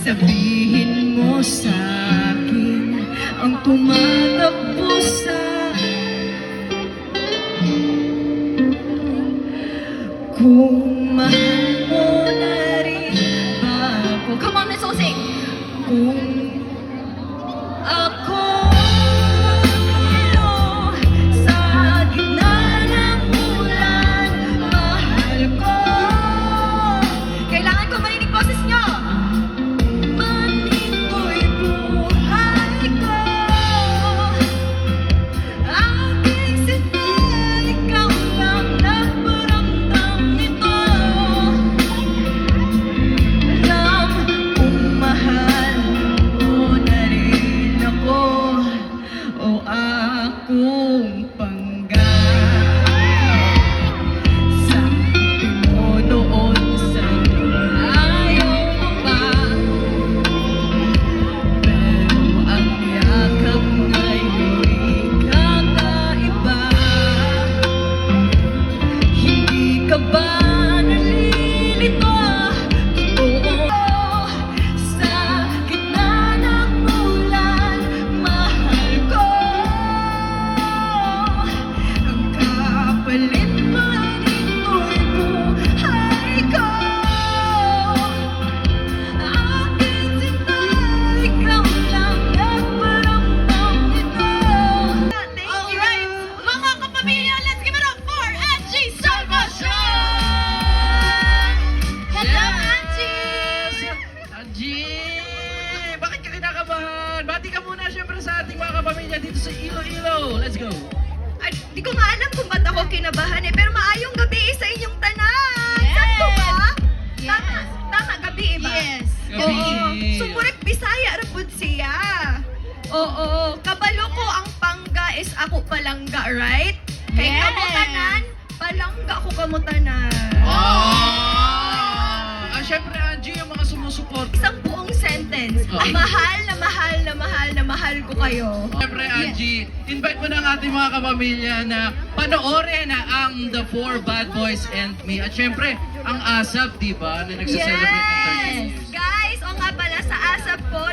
Sabihin mo sa akin ang tumatakbo sa kung mahal mo na rin ba ako. Come on, let's all sing! Kung ako sa gitna ng ulan, mahal ko. Kailangan ko marinig boses nyo. Manito'y buhay ko. Aking sinta, ikaw lang nagparamdam nito. Alam kung mahal mo na rin ako o akong panggap. Sabi mo noon sa'yo ayaw mo pa, pero ang yakap ngayon'y kakaiba. Hindi ka ba nalilito? Totoo sa gitna ng ulan, mahal ko. Ang kapalit mo nito'y buhay ko. Aking sinta, ikaw lang nagparamdam nito. Thank you. Alright, mga kapamilya, let's give it up for Angie Salvacion! Hello, Angie! Angie! Bakit ka kinakabahan? Bati ka muna syempre sa ating mga kapamilya dito sa Iloilo. Let's go! Ay, di ko nga alam kung ba't ako kinabahan pero maayong gabi sa inyong tanan! Sakto ba? Yes. Tama, gabi ba? Yes. Gabi. Oo, sumurik Bisaya rapod siya. Oo, kabalo ko ang pangga is ako palangga, right? Kay Yes. kamutanan, palangga ko kamutanan. Syempre Angie, yung mga sumusuport. Isang buong sentence. Okay. Mahal na mahal na mahal na mahal ko kayo. Syempre Angie, invite mo na ang ating mga kapamilya na panoorin na ang The Four Bad Boys and Me. At syempre, ang ASAP, di ba, na nagsa-celebrate ng 30th. Guys, o nga pala sa ASAP po,